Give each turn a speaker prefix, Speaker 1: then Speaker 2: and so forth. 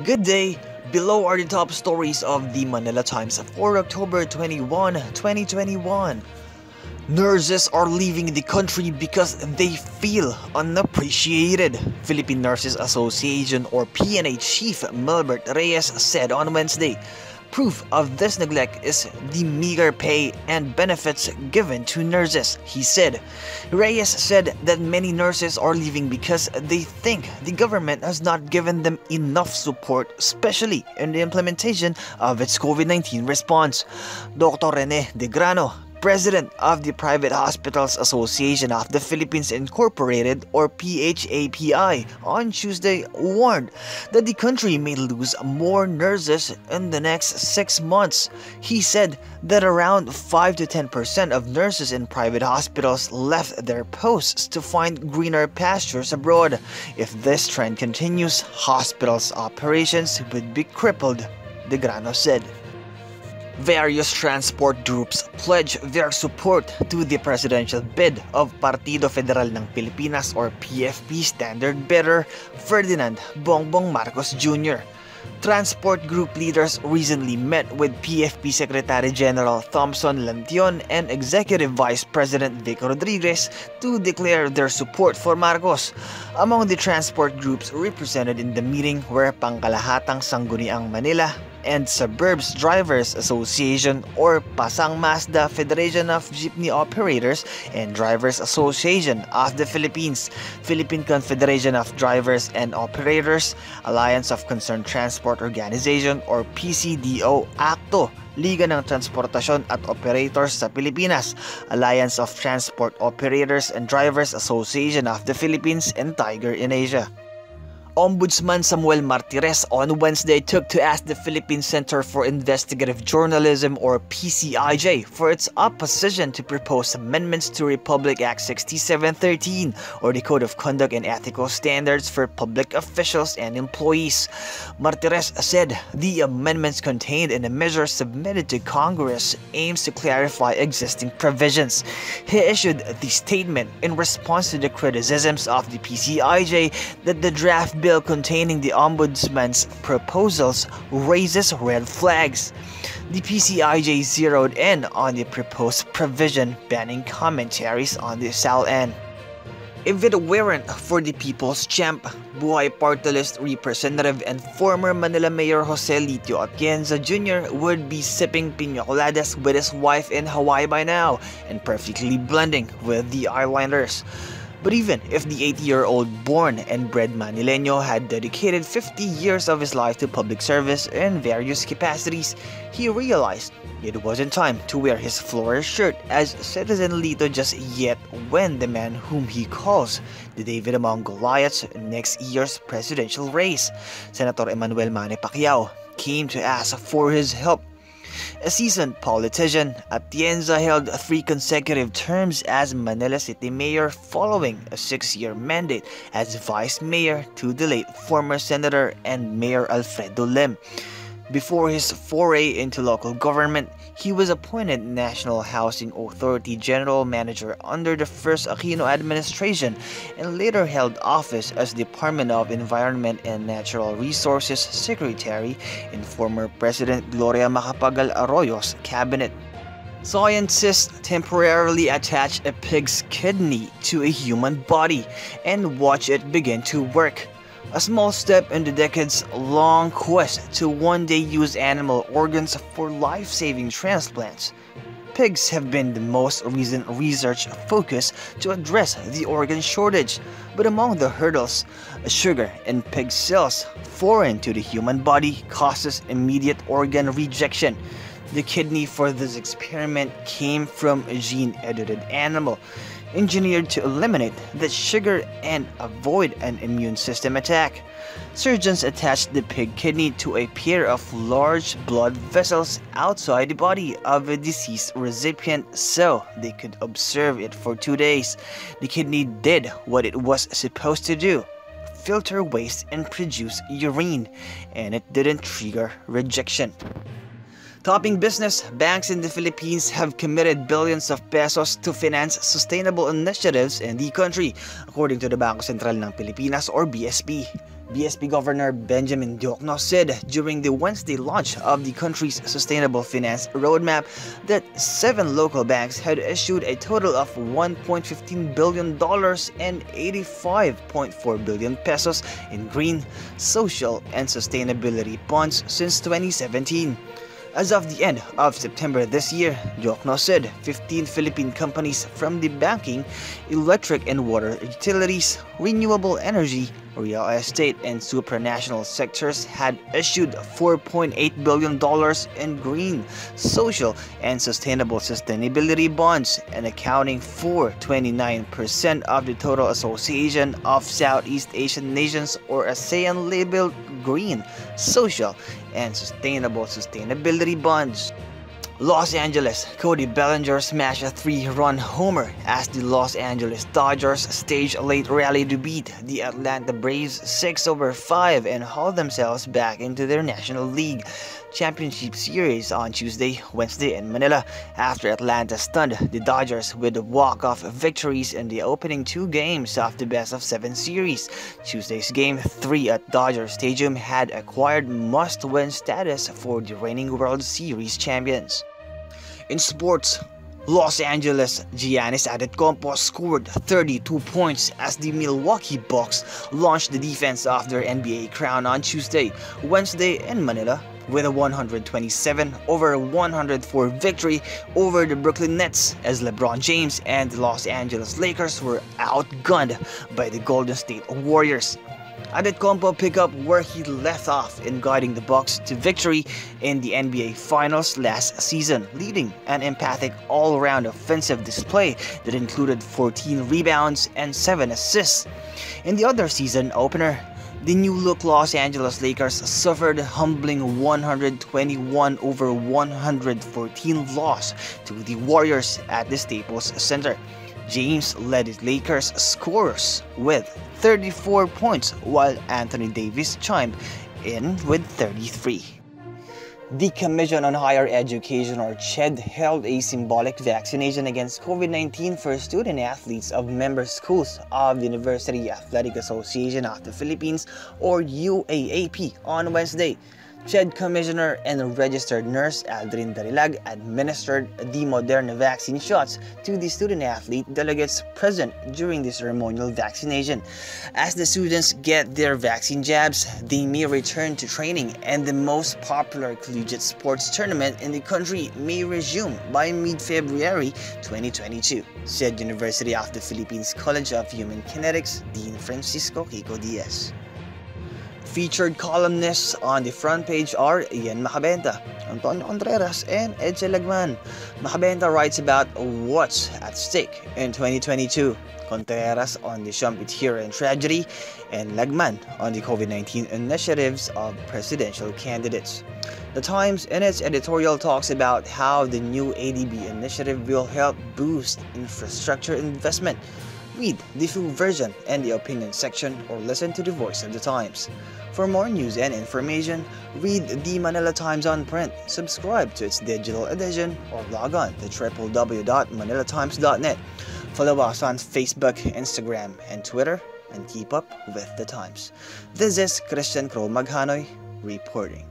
Speaker 1: Good day! Below are the top stories of the Manila Times for October 21, 2021. Nurses are leaving the country because they feel unappreciated. Philippine Nurses Association or PNA Chief Milbert Reyes said on Wednesday. Proof of this neglect is the meager pay and benefits given to nurses, he said. Reyes said that many nurses are leaving because they think the government has not given them enough support, especially in the implementation of its COVID-19 response. Dr. Rene De Grano, President of the Private Hospitals Association of the Philippines Incorporated or PHAPI on Tuesday warned that the country may lose more nurses in the next 6 months. He said that around 5 to 10% of nurses in private hospitals left their posts to find greener pastures abroad. If this trend continues, hospitals' operations would be crippled, De Grano said. Various transport groups pledge their support to the presidential bid of Partido Federal ng Pilipinas or PFP standard bidder Ferdinand Bongbong Marcos Jr. Transport group leaders recently met with PFP Secretary General Thompson Lantion and Executive Vice President Vic Rodriguez to declare their support for Marcos. Among the transport groups represented in the meeting were Pangkalahatang Sangguniang Manila and Suburbs Drivers Association or Pasang Mazda Federation of Jeepney Operators and Drivers Association of the Philippines, Philippine Confederation of Drivers and Operators, Alliance of Concerned Transport Organization or PCDO ACTO, Liga ng Transportasyon at Operators sa Pilipinas, Alliance of Transport Operators and Drivers Association of the Philippines, and Tiger in Asia. Ombudsman Samuel Martires on Wednesday took to ask the Philippine Center for Investigative Journalism or PCIJ for its opposition to proposed amendments to Republic Act 6713 or the Code of Conduct and Ethical Standards for Public Officials and Employees. Martires said the amendments contained in a measure submitted to Congress aims to clarify existing provisions. He issued the statement in response to the criticisms of the PCIJ that the draft bill containing the Ombudsman's proposals raises red flags. The PCIJ zeroed in on the proposed provision banning commentaries on the SALN. If it weren't for the People's Champ, Buhay Party List Representative and former Manila Mayor Jose Litio Atienza Jr. would be sipping piña coladas with his wife in Hawaii by now and perfectly blending with the Islanders. But even if the 80-year-old born and bred Manileño had dedicated 50 years of his life to public service in various capacities, he realized it wasn't time to wear his floral shirt as Citizen Lito just yet when the man whom he calls the David among Goliaths in next year's presidential race, Senator Emmanuel Manny Pacquiao, came to ask for his help. A seasoned politician, Atienza held 3 consecutive terms as Manila City Mayor following a 6-year mandate as Vice Mayor to the late former Senator and Mayor Alfredo Lim. Before his foray into local government, he was appointed National Housing Authority General Manager under the first Aquino administration and later held office as Department of Environment and Natural Resources Secretary in former President Gloria Macapagal Arroyo's cabinet. Scientists temporarily attach a pig's kidney to a human body and watch it begin to work. A small step in the decades-long quest to one day use animal organs for life-saving transplants. Pigs have been the most recent research focus to address the organ shortage, but among the hurdles, sugar in pig cells foreign to the human body causes immediate organ rejection. The kidney for this experiment came from a gene-edited animal, engineered to eliminate the sugar and avoid an immune system attack. Surgeons attached the pig kidney to a pair of large blood vessels outside the body of a deceased recipient so they could observe it for 2 days. The kidney did what it was supposed to do: filter waste and produce urine, and it didn't trigger rejection. Topping business, banks in the Philippines have committed billions of pesos to finance sustainable initiatives in the country, according to the Bangko Sentral ng Pilipinas or BSP. BSP Governor Benjamin Diokno said during the Wednesday launch of the country's sustainable finance roadmap that 7 local banks had issued a total of $1.15 billion and 85.4 billion pesos in green, social, and sustainability bonds since 2017. As of the end of September this year, Diokno said 15 Philippine companies from the banking, electric and water utilities, renewable energy, real estate, and supranational sectors had issued $4.8 billion in green, social, and sustainability bonds, and accounting for 29% of the total Association of Southeast Asian Nations or ASEAN labeled green, social, and sustainability bonds. Los Angeles, Cody Bellinger smashed a 3-run homer as the Los Angeles Dodgers staged a late rally to beat the Atlanta Braves 6-5 and haul themselves back into their National League Championship Series on Tuesday, Wednesday in Manila after Atlanta stunned the Dodgers with walk-off victories in the opening 2 games of the best-of-7 series. Tuesday's Game 3 at Dodger Stadium had acquired must-win status for the reigning World Series champions. In sports, Los Angeles Giannis Antetokounmpo scored 32 points as the Milwaukee Bucks launched the defense of their NBA crown on Tuesday, Wednesday in Manila with a 127-104 victory over the Brooklyn Nets as LeBron James and the Los Angeles Lakers were outgunned by the Golden State Warriors. Antetokounmpo picked up where he left off in guiding the Bucks to victory in the NBA Finals last season, leading an emphatic all-around offensive display that included 14 rebounds and 7 assists. In the other season opener, the new-look Los Angeles Lakers suffered a humbling 121-114 loss to the Warriors at the Staples Center. James led the Lakers scorers with 34 points while Anthony Davis chimed in with 33. The Commission on Higher Education or KUWTT held a symbolic vaccination against COVID-19 for student athletes of member schools of the University Athletic Association of the Philippines or UAAP on Wednesday. KUWTT Commissioner and registered nurse Aldrin Darilag administered the Moderna vaccine shots to the student-athlete delegates present during the ceremonial vaccination. As the students get their vaccine jabs, they may return to training and the most popular collegiate sports tournament in the country may resume by mid-February 2022, said University of the Philippines College of Human Kinetics Dean Francisco Kiko Diaz. Featured columnists on the front page are Ian Macabenta, Antonio Contreras, and Edsel Lagman. Macabenta writes about what's at stake in 2022, Contreras on the Schumpeterian tragedy, and Lagman on the COVID-19 initiatives of presidential candidates. The Times in its editorial talks about how the new ADB initiative will help boost infrastructure investment. Read the full version in the opinion section or listen to the Voice of the Times. For more news and information, read the Manila Times on print, subscribe to its digital edition, or log on to www.manilatimes.net. Follow us on Facebook, Instagram, and Twitter, and keep up with the Times. This is Christian Crow Maghanoy reporting.